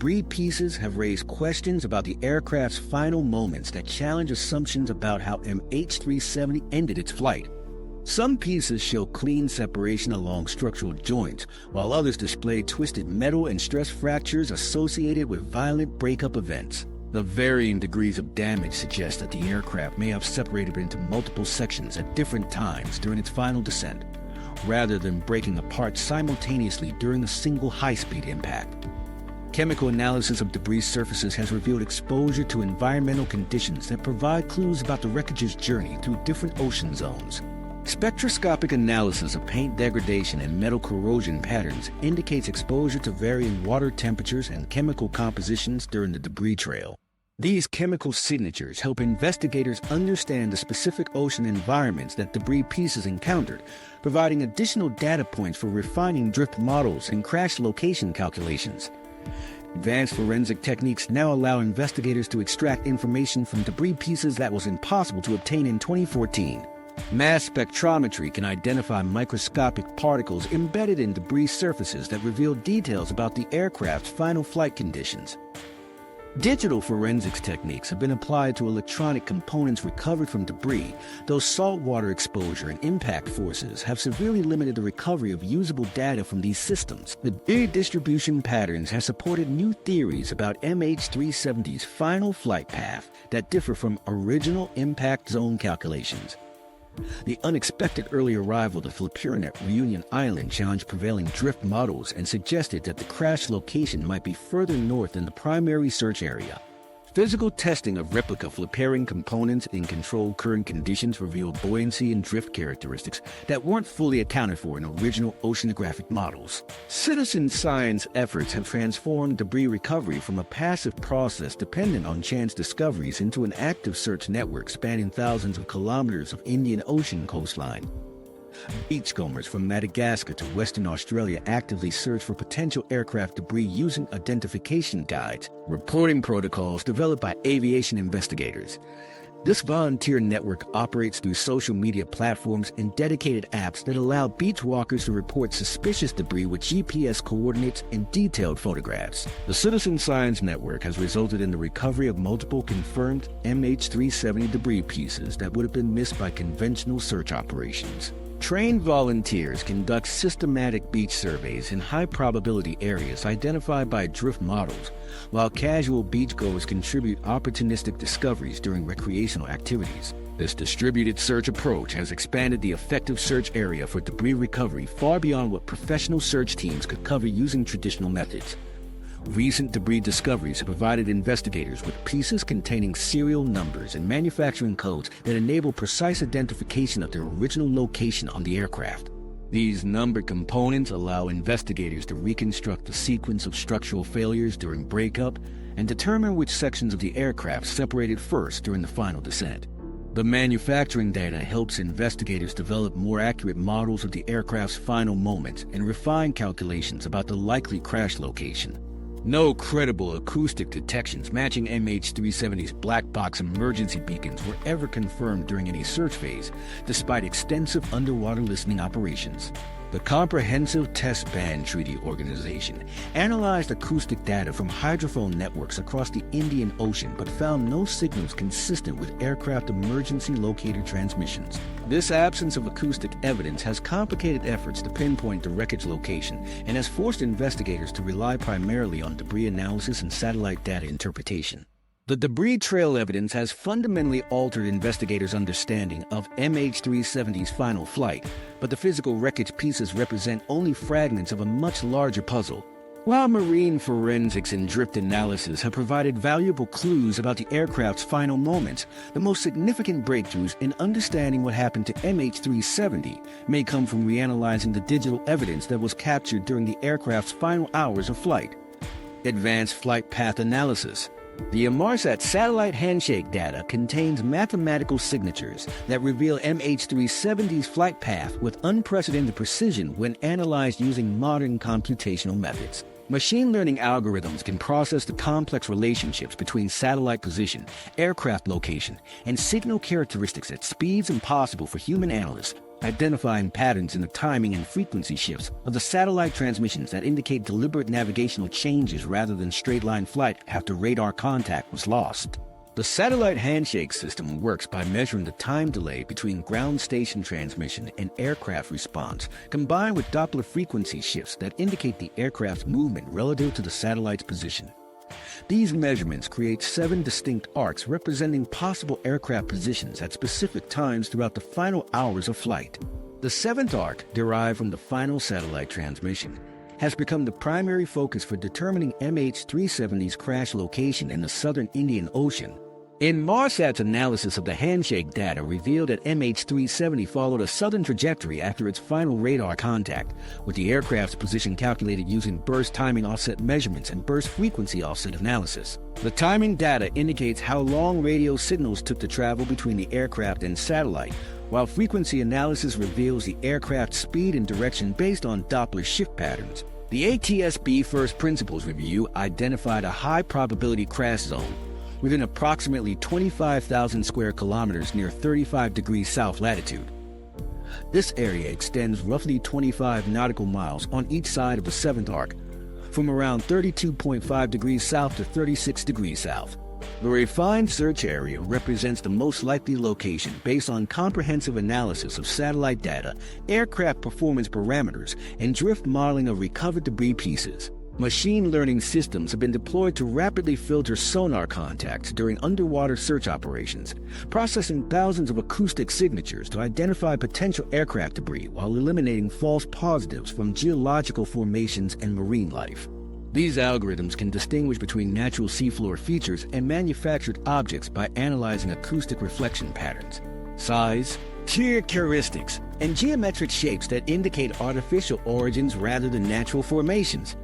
debris pieces have raised questions about the aircraft's final moments that challenge assumptions about how MH370 ended its flight. Some pieces show clean separation along structural joints, while others display twisted metal and stress fractures associated with violent breakup events. The varying degrees of damage suggest that the aircraft may have separated into multiple sections at different times during its final descent, rather than breaking apart simultaneously during a single high-speed impact. Chemical analysis of debris surfaces has revealed exposure to environmental conditions that provide clues about the wreckage's journey through different ocean zones. Spectroscopic analysis of paint degradation and metal corrosion patterns indicates exposure to varying water temperatures and chemical compositions during the debris trail. These chemical signatures help investigators understand the specific ocean environments that debris pieces encountered, providing additional data points for refining drift models and crash location calculations. Advanced forensic techniques now allow investigators to extract information from debris pieces that was impossible to obtain in 2014. Mass spectrometry can identify microscopic particles embedded in debris surfaces that reveal details about the aircraft's final flight conditions. Digital forensics techniques have been applied to electronic components recovered from debris, though saltwater exposure and impact forces have severely limited the recovery of usable data from these systems. The debris distribution patterns have supported new theories about MH370's final flight path that differ from original impact zone calculations. The unexpected early arrival of Seafloor at Reunion Island challenged prevailing drift models and suggested that the crash location might be further north than the primary search area. Physical testing of replica flippering components in controlled current conditions revealed buoyancy and drift characteristics that weren't fully accounted for in original oceanographic models. Citizen science efforts have transformed debris recovery from a passive process dependent on chance discoveries into an active search network spanning thousands of kilometers of Indian Ocean coastline. Beachcombers from Madagascar to Western Australia actively search for potential aircraft debris using identification guides, reporting protocols developed by aviation investigators. This volunteer network operates through social media platforms and dedicated apps that allow beach walkers to report suspicious debris with GPS coordinates and detailed photographs. The Citizen Science Network has resulted in the recovery of multiple confirmed MH370 debris pieces that would have been missed by conventional search operations. Trained volunteers conduct systematic beach surveys in high-probability areas identified by drift models, while casual beachgoers contribute opportunistic discoveries during recreational activities. This distributed search approach has expanded the effective search area for debris recovery far beyond what professional search teams could cover using traditional methods. Recent debris discoveries have provided investigators with pieces containing serial numbers and manufacturing codes that enable precise identification of their original location on the aircraft. These numbered components allow investigators to reconstruct the sequence of structural failures during breakup and determine which sections of the aircraft separated first during the final descent. The manufacturing data helps investigators develop more accurate models of the aircraft's final moments and refine calculations about the likely crash location. No credible acoustic detections matching MH370's black box emergency beacons were ever confirmed during any search phase, despite extensive underwater listening operations. The Comprehensive Test Ban Treaty Organization analyzed acoustic data from hydrophone networks across the Indian Ocean but found no signals consistent with aircraft emergency locator transmissions. This absence of acoustic evidence has complicated efforts to pinpoint the wreckage location and has forced investigators to rely primarily on debris analysis and satellite data interpretation. The debris trail evidence has fundamentally altered investigators' understanding of MH370's final flight, but the physical wreckage pieces represent only fragments of a much larger puzzle. While marine forensics and drift analysis have provided valuable clues about the aircraft's final moments, the most significant breakthroughs in understanding what happened to MH370 may come from reanalyzing the digital evidence that was captured during the aircraft's final hours of flight. Advanced flight path analysis. The Inmarsat satellite handshake data contains mathematical signatures that reveal MH370's flight path with unprecedented precision when analyzed using modern computational methods. Machine learning algorithms can process the complex relationships between satellite position, aircraft location, and signal characteristics at speeds impossible for human analysts. identifying patterns in the timing and frequency shifts of the satellite transmissions that indicate deliberate navigational changes rather than straight-line flight after radar contact was lost. The satellite handshake system works by measuring the time delay between ground station transmission and aircraft response, combined with Doppler frequency shifts that indicate the aircraft's movement relative to the satellite's position. These measurements create 7 distinct arcs representing possible aircraft positions at specific times throughout the final hours of flight. The 7th arc, derived from the final satellite transmission, has become the primary focus for determining MH370's crash location in the southern Indian Ocean. Inmarsat's analysis of the handshake data revealed that MH370 followed a southern trajectory after its final radar contact, with the aircraft's position calculated using burst timing offset measurements and burst frequency offset analysis. The timing data indicates how long radio signals took to travel between the aircraft and satellite, while frequency analysis reveals the aircraft's speed and direction based on Doppler shift patterns. The ATSB First Principles Review identified a high probability crash zone within approximately 25,000 square kilometers near 35 degrees south latitude. This area extends roughly 25 nautical miles on each side of the 7th arc, from around 32.5 degrees south to 36 degrees south. The refined search area represents the most likely location based on comprehensive analysis of satellite data, aircraft performance parameters, and drift modeling of recovered debris pieces. Machine learning systems have been deployed to rapidly filter sonar contacts during underwater search operations, processing thousands of acoustic signatures to identify potential aircraft debris while eliminating false positives from geological formations and marine life. These algorithms can distinguish between natural seafloor features and manufactured objects by analyzing acoustic reflection patterns, size, characteristics, and geometric shapes that indicate artificial origins rather than natural formations.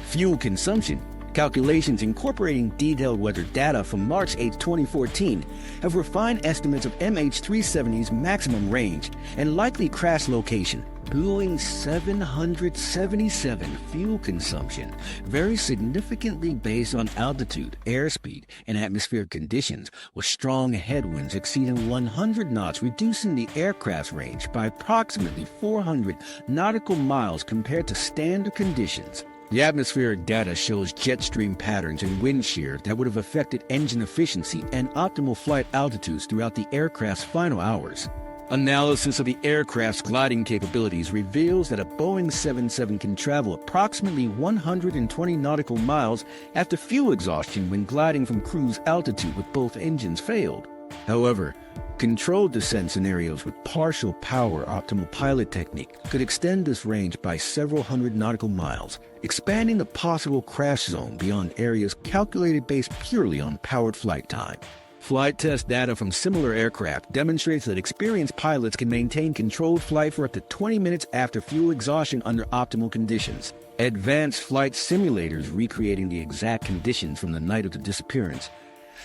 Fuel consumption calculations incorporating detailed weather data from March 8, 2014 have refined estimates of MH370's maximum range and likely crash location. Boeing 777 fuel consumption varies significantly based on altitude, airspeed, and atmospheric conditions, with strong headwinds exceeding 100 knots, reducing the aircraft's range by approximately 400 nautical miles compared to standard conditions. The atmospheric data shows jet stream patterns and wind shear that would have affected engine efficiency and optimal flight altitudes throughout the aircraft's final hours. Analysis of the aircraft's gliding capabilities reveals that a Boeing 777 can travel approximately 120 nautical miles after fuel exhaustion when gliding from cruise altitude with both engines failed. However, controlled descent scenarios with partial power optimal pilot technique could extend this range by several hundred nautical miles, expanding the possible crash zone beyond areas calculated based purely on powered flight time. Flight test data from similar aircraft demonstrates that experienced pilots can maintain controlled flight for up to 20 minutes after fuel exhaustion under optimal conditions. Advanced flight simulators recreating the exact conditions from the night of the disappearance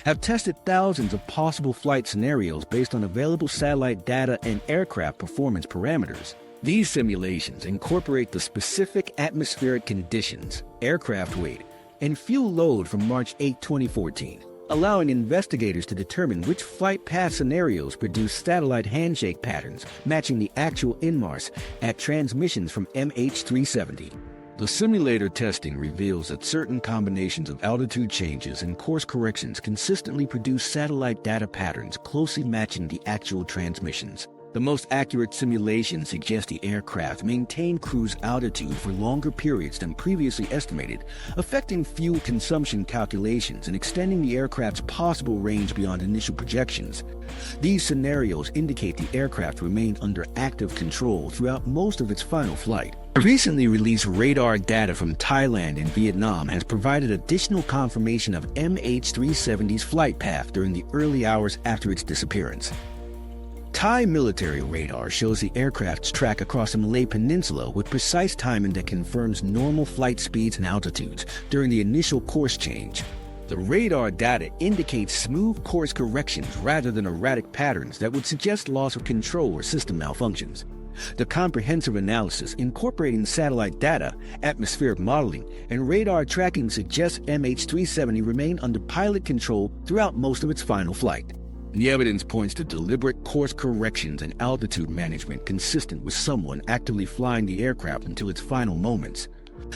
have tested thousands of possible flight scenarios based on available satellite data and aircraft performance parameters. These simulations incorporate the specific atmospheric conditions, aircraft weight, and fuel load from March 8, 2014, allowing investigators to determine which flight path scenarios produce satellite handshake patterns matching the actual inmars at transmissions from MH370. The simulator testing reveals that certain combinations of altitude changes and course corrections consistently produce satellite data patterns closely matching the actual transmissions. The most accurate simulations suggest the aircraft maintained cruise altitude for longer periods than previously estimated, affecting fuel consumption calculations and extending the aircraft's possible range beyond initial projections. These scenarios indicate the aircraft remained under active control throughout most of its final flight. Recently released radar data from Thailand and Vietnam has provided additional confirmation of MH370's flight path during the early hours after its disappearance. Thai military radar shows the aircraft's track across the Malay Peninsula with precise timing that confirms normal flight speeds and altitudes during the initial course change. The radar data indicates smooth course corrections rather than erratic patterns that would suggest loss of control or system malfunctions. The comprehensive analysis incorporating satellite data, atmospheric modeling, and radar tracking suggests MH370 remained under pilot control throughout most of its final flight. The evidence points to deliberate course corrections and altitude management consistent with someone actively flying the aircraft until its final moments.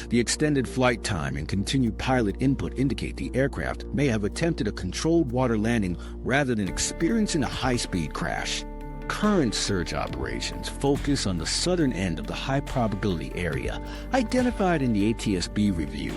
The extended flight time and continued pilot input indicate the aircraft may have attempted a controlled water landing rather than experiencing a high-speed crash. Current search operations focus on the southern end of the high-probability area identified in the ATSB review,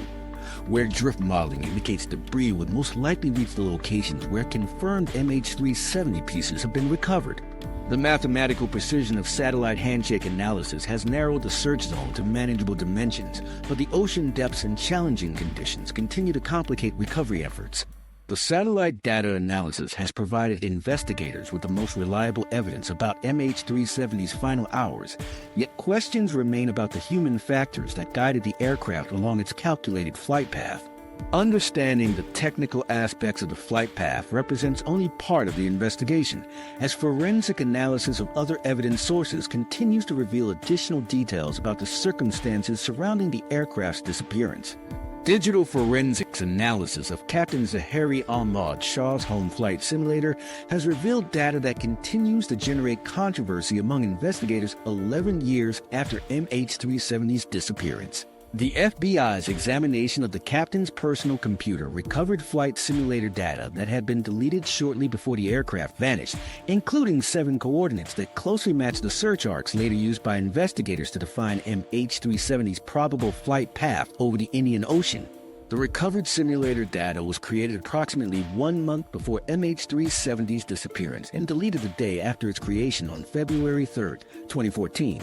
where drift modeling indicates debris would most likely reach the locations where confirmed MH370 pieces have been recovered. The mathematical precision of satellite handshake analysis has narrowed the search zone to manageable dimensions, but the ocean depths and challenging conditions continue to complicate recovery efforts. The satellite data analysis has provided investigators with the most reliable evidence about MH370's final hours, yet questions remain about the human factors that guided the aircraft along its calculated flight path. Understanding the technical aspects of the flight path represents only part of the investigation, as forensic analysis of other evidence sources continues to reveal additional details about the circumstances surrounding the aircraft's disappearance. Digital forensics analysis of Captain Zahari Ahmad Shah's home flight simulator has revealed data that continues to generate controversy among investigators 11 years after MH370's disappearance. The FBI's examination of the captain's personal computer recovered flight simulator data that had been deleted shortly before the aircraft vanished, including 7 coordinates that closely match the search arcs later used by investigators to define MH370's probable flight path over the Indian Ocean. The recovered simulator data was created approximately 1 month before MH370's disappearance and deleted the day after its creation on February 3, 2014.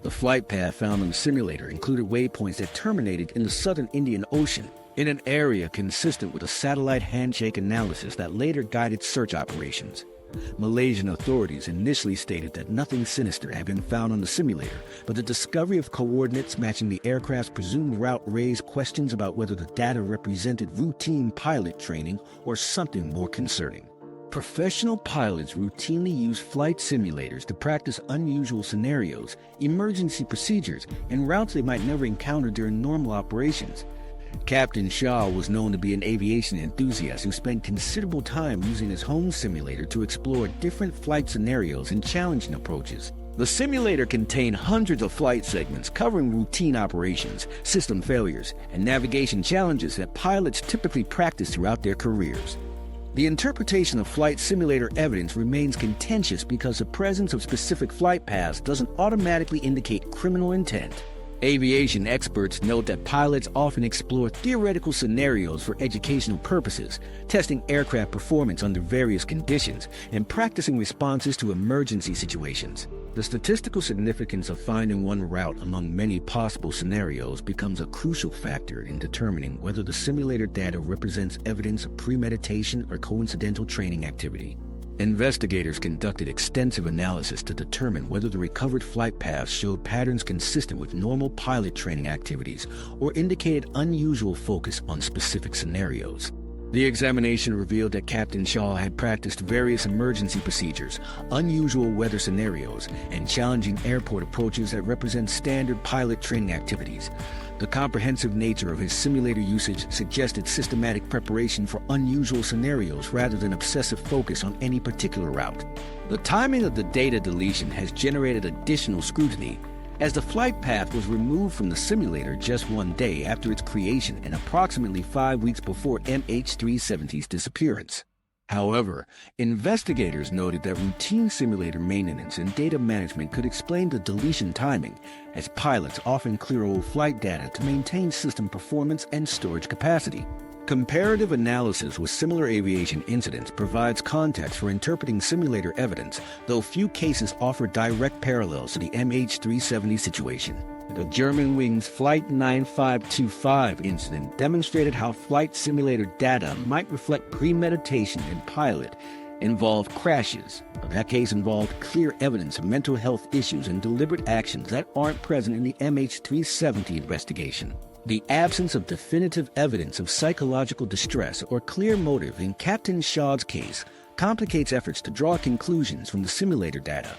The flight path found on the simulator included waypoints that terminated in the southern Indian Ocean, in an area consistent with a satellite handshake analysis that later guided search operations. Malaysian authorities initially stated that nothing sinister had been found on the simulator, but the discovery of coordinates matching the aircraft's presumed route raised questions about whether the data represented routine pilot training or something more concerning. Professional pilots routinely use flight simulators to practice unusual scenarios, emergency procedures, and routes they might never encounter during normal operations. Captain Shah was known to be an aviation enthusiast who spent considerable time using his home simulator to explore different flight scenarios and challenging approaches. The simulator contained hundreds of flight segments covering routine operations, system failures, and navigation challenges that pilots typically practice throughout their careers. The interpretation of flight simulator evidence remains contentious because the presence of specific flight paths doesn't automatically indicate criminal intent. Aviation experts note that pilots often explore theoretical scenarios for educational purposes, testing aircraft performance under various conditions, and practicing responses to emergency situations. The statistical significance of finding one route among many possible scenarios becomes a crucial factor in determining whether the simulator data represents evidence of premeditation or coincidental training activity. Investigators conducted extensive analysis to determine whether the recovered flight paths showed patterns consistent with normal pilot training activities or indicated unusual focus on specific scenarios. The examination revealed that Captain Shaw had practiced various emergency procedures, unusual weather scenarios, and challenging airport approaches that represent standard pilot training activities. The comprehensive nature of his simulator usage suggested systematic preparation for unusual scenarios rather than obsessive focus on any particular route. The timing of the data deletion has generated additional scrutiny, as the flight path was removed from the simulator just 1 day after its creation and approximately 5 weeks before MH370's disappearance. However, investigators noted that routine simulator maintenance and data management could explain the deletion timing, as pilots often clear old flight data to maintain system performance and storage capacity. Comparative analysis with similar aviation incidents provides context for interpreting simulator evidence, though few cases offer direct parallels to the MH370 situation. The Germanwings Flight 9525 incident demonstrated how flight simulator data might reflect premeditation in pilot-involved crashes. That case involved clear evidence of mental health issues and deliberate actions that aren't present in the MH370 investigation. The absence of definitive evidence of psychological distress or clear motive in Captain Shah's case complicates efforts to draw conclusions from the simulator data.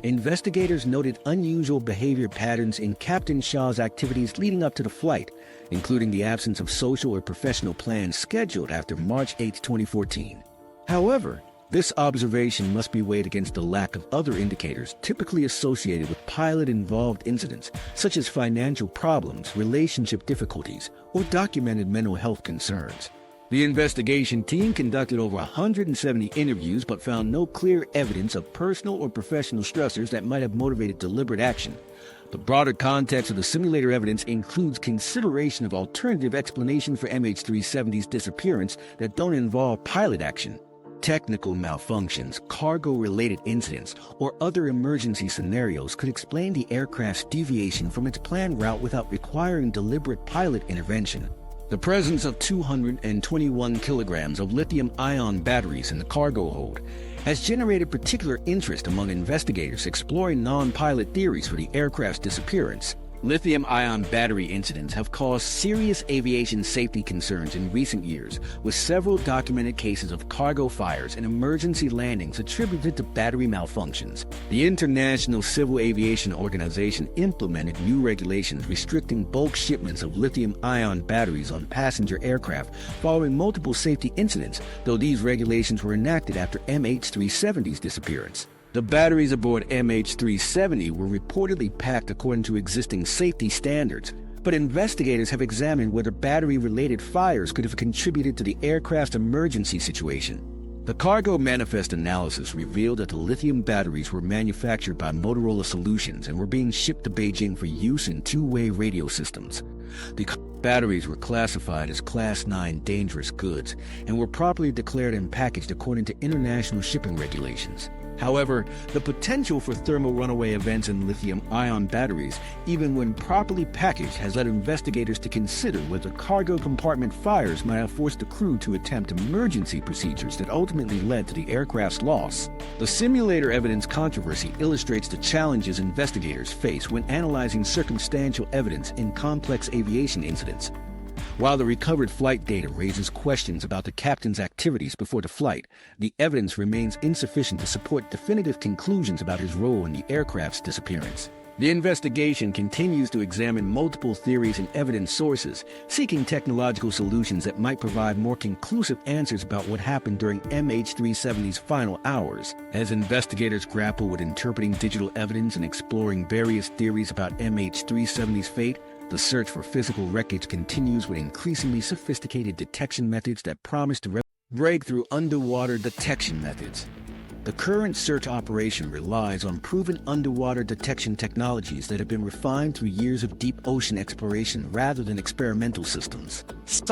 Investigators noted unusual behavior patterns in Captain Shah's activities leading up to the flight, including the absence of social or professional plans scheduled after March 8, 2014. However, This observation must be weighed against the lack of other indicators typically associated with pilot-involved incidents, such as financial problems, relationship difficulties, or documented mental health concerns. The investigation team conducted over 170 interviews but found no clear evidence of personal or professional stressors that might have motivated deliberate action. The broader context of the simulator evidence includes consideration of alternative explanations for MH370's disappearance that don't involve pilot action. Technical malfunctions, cargo-related incidents, or other emergency scenarios could explain the aircraft's deviation from its planned route without requiring deliberate pilot intervention. The presence of 221 kilograms of lithium-ion batteries in the cargo hold has generated particular interest among investigators exploring non-pilot theories for the aircraft's disappearance. Lithium-ion battery incidents have caused serious aviation safety concerns in recent years, with several documented cases of cargo fires and emergency landings attributed to battery malfunctions. The International Civil Aviation Organization implemented new regulations restricting bulk shipments of lithium-ion batteries on passenger aircraft following multiple safety incidents, though these regulations were enacted after MH370's disappearance. The batteries aboard MH370 were reportedly packed according to existing safety standards, but investigators have examined whether battery-related fires could have contributed to the aircraft's emergency situation. The cargo manifest analysis revealed that the lithium batteries were manufactured by Motorola Solutions and were being shipped to Beijing for use in two-way radio systems. The batteries were classified as Class 9 dangerous goods and were properly declared and packaged according to international shipping regulations. However, the potential for thermal runaway events in lithium-ion batteries, even when properly packaged, has led investigators to consider whether cargo compartment fires might have forced the crew to attempt emergency procedures that ultimately led to the aircraft's loss. The simulator evidence controversy illustrates the challenges investigators face when analyzing circumstantial evidence in complex aviation incidents. While the recovered flight data raises questions about the captain's activities before the flight, the evidence remains insufficient to support definitive conclusions about his role in the aircraft's disappearance. The investigation continues to examine multiple theories and evidence sources, seeking technological solutions that might provide more conclusive answers about what happened during MH370's final hours. As investigators grapple with interpreting digital evidence and exploring various theories about MH370's fate, the search for physical wreckage continues with increasingly sophisticated detection methods that promise to break through underwater detection methods. The current search operation relies on proven underwater detection technologies that have been refined through years of deep ocean exploration rather than experimental systems.